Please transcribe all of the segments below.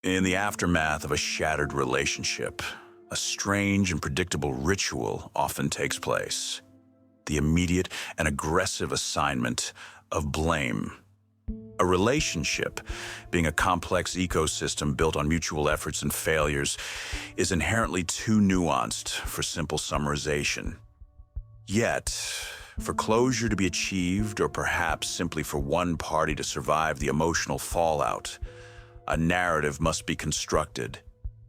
In the aftermath of a shattered relationship, a strange and predictable ritual often takes place: the immediate and aggressive assignment of blame. A relationship, being a complex ecosystem built on mutual efforts and failures, is inherently too nuanced for simple summarization. Yet, for closure to be achieved, or perhaps simply for one party to survive the emotional fallout, a narrative must be constructed,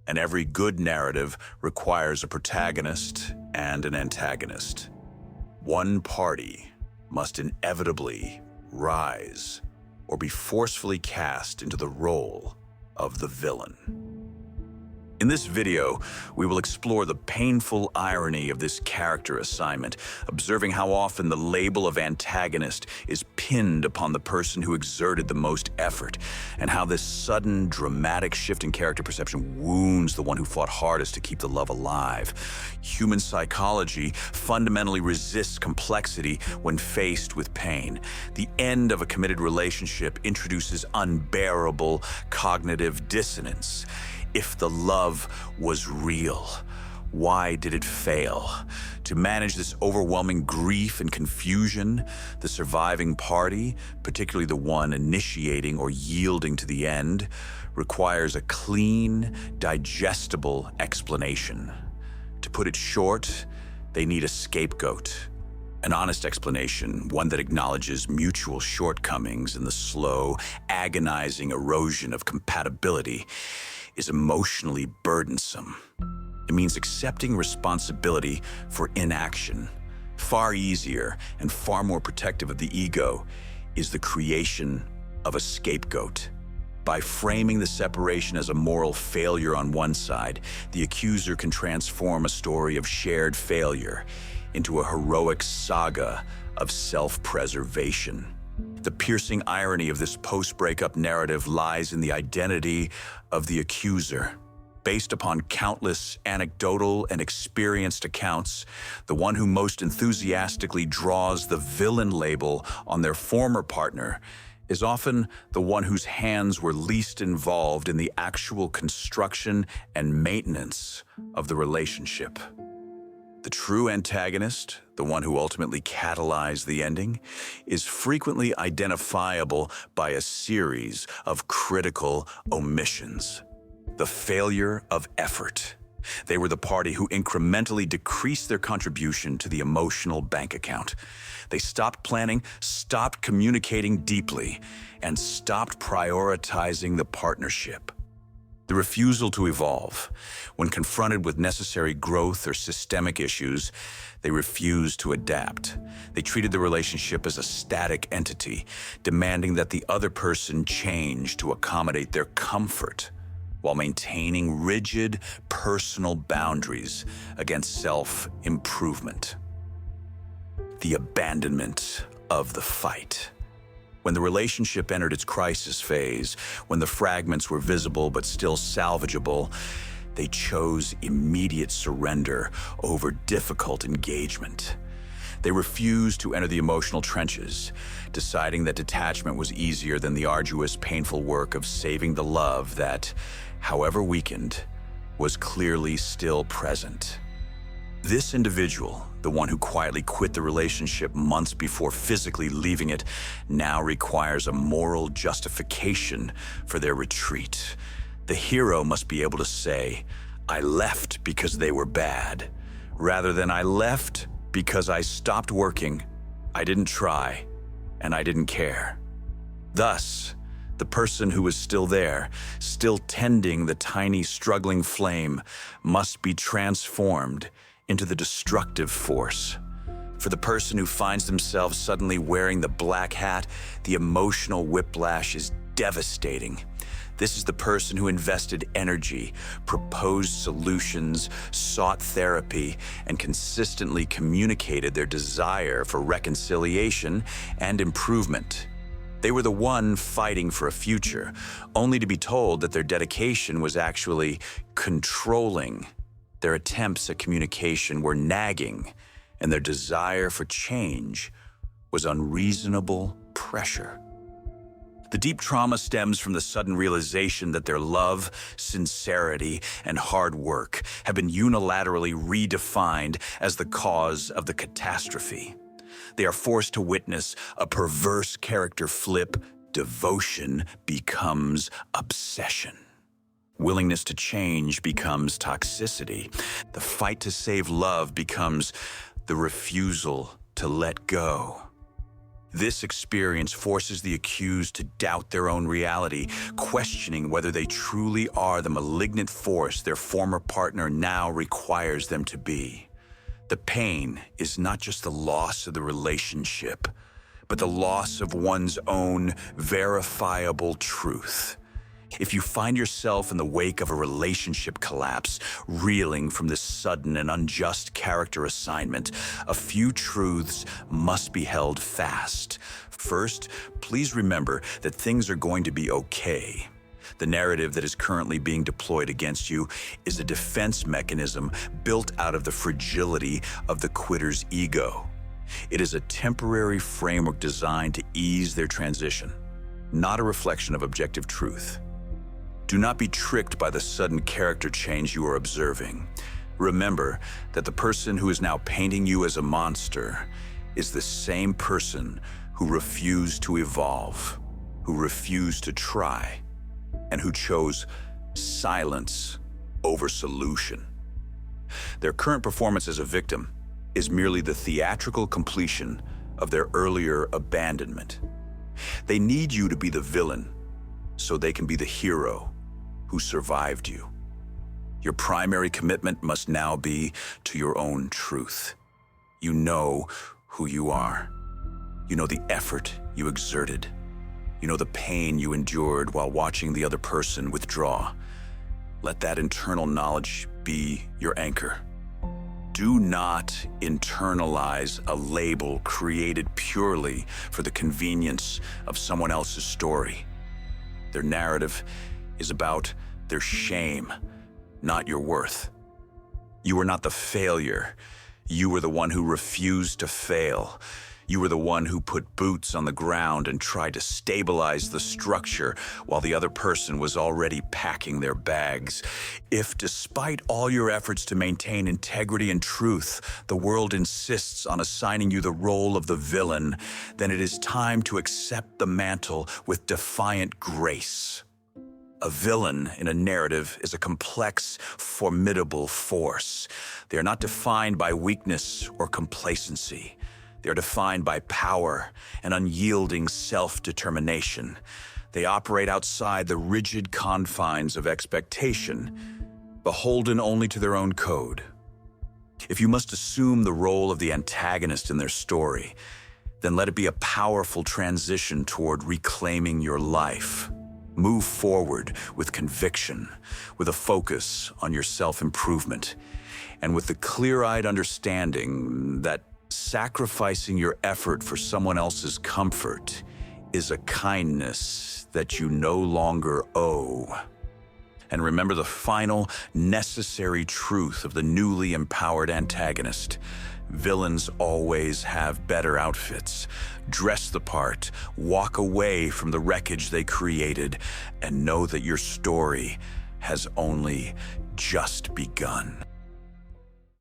and every good narrative requires a protagonist and an antagonist. One party must inevitably rise or be forcefully cast into the role of the villain. In this video, we will explore the painful irony of this character assignment, observing how often the label of antagonist is pinned upon the person who exerted the most effort, and how this sudden, dramatic shift in character perception wounds the one who fought hardest to keep the love alive. Human psychology fundamentally resists complexity when faced with pain. The end of a committed relationship introduces unbearable cognitive dissonance. If the love was real, why did it fail? To manage this overwhelming grief and confusion, the surviving party, particularly the one initiating or yielding to the end, requires a clean, digestible explanation. To put it short, they need a scapegoat. An honest explanation, one that acknowledges mutual shortcomings in the slow, agonizing erosion of compatibility, is emotionally burdensome. It means accepting responsibility for inaction. Far easier and far more protective of the ego is the creation of a scapegoat. By framing the separation as a moral failure on one side, the accuser can transform a story of shared failure into a heroic saga of self-preservation. The piercing irony of this post-breakup narrative lies in the identity of the accuser. Based upon countless anecdotal and experienced accounts, the one who most enthusiastically draws the villain label on their former partner is often the one whose hands were least involved in the actual construction and maintenance of the relationship. The true antagonist, the one who ultimately catalyzed the ending, is frequently identifiable by a series of critical omissions. The failure of effort. They were the party who incrementally decreased their contribution to the emotional bank account. They stopped planning, stopped communicating deeply, and stopped prioritizing the partnership. The refusal to evolve. When confronted with necessary growth or systemic issues, they refused to adapt. They treated the relationship as a static entity, demanding that the other person change to accommodate their comfort, while maintaining rigid personal boundaries against self-improvement. The abandonment of the fight. When the relationship entered its crisis phase, when the fragments were visible but still salvageable, they chose immediate surrender over difficult engagement. They refused to enter the emotional trenches, deciding that detachment was easier than the arduous, painful work of saving the love that, however weakened, was clearly still present. This individual, the one who quietly quit the relationship months before physically leaving it, now requires a moral justification for their retreat. The hero must be able to say, "I left because they were bad," rather than "I left because I stopped working, I didn't try, and I didn't care." Thus, the person who is still there, still tending the tiny, struggling flame, must be transformed into the destructive force. For the person who finds themselves suddenly wearing the black hat, the emotional whiplash is devastating. This is the person who invested energy, proposed solutions, sought therapy, and consistently communicated their desire for reconciliation and improvement. They were the one fighting for a future, only to be told that their dedication was actually controlling. Their attempts at communication were nagging, and their desire for change was unreasonable pressure. The deep trauma stems from the sudden realization that their love, sincerity, and hard work have been unilaterally redefined as the cause of the catastrophe. They are forced to witness a perverse character flip. Devotion becomes obsession. Willingness to change becomes toxicity. The fight to save love becomes the refusal to let go. This experience forces the accused to doubt their own reality, questioning whether they truly are the malignant force their former partner now requires them to be. The pain is not just the loss of the relationship, but the loss of one's own verifiable truth. If you find yourself in the wake of a relationship collapse, reeling from this sudden and unjust character assignment, a few truths must be held fast. First, please remember that things are going to be okay. The narrative that is currently being deployed against you is a defense mechanism built out of the fragility of the quitter's ego. It is a temporary framework designed to ease their transition, not a reflection of objective truth. Do not be tricked by the sudden character change you are observing. Remember that the person who is now painting you as a monster is the same person who refused to evolve, who refused to try, and who chose silence over solution. Their current performance as a victim is merely the theatrical completion of their earlier abandonment. They need you to be the villain so they can be the hero who survived you. Your primary commitment must now be to your own truth. You know who you are. You know the effort you exerted. You know the pain you endured while watching the other person withdraw. Let that internal knowledge be your anchor. Do not internalize a label created purely for the convenience of someone else's story. Their narrative is about their shame, not your worth. You were not the failure. You were the one who refused to fail. You were the one who put boots on the ground and tried to stabilize the structure while the other person was already packing their bags. If, despite all your efforts to maintain integrity and truth, the world insists on assigning you the role of the villain, then it is time to accept the mantle with defiant grace. A villain in a narrative is a complex, formidable force. They are not defined by weakness or complacency. They are defined by power and unyielding self-determination. They operate outside the rigid confines of expectation, beholden only to their own code. If you must assume the role of the antagonist in their story, then let it be a powerful transition toward reclaiming your life. Move forward with conviction, with a focus on your self-improvement, and with the clear-eyed understanding that sacrificing your effort for someone else's comfort is a kindness that you no longer owe. And remember the final, necessary truth of the newly empowered antagonist. Villains always have better outfits. Dress the part, walk away from the wreckage they created, and know that your story has only just begun.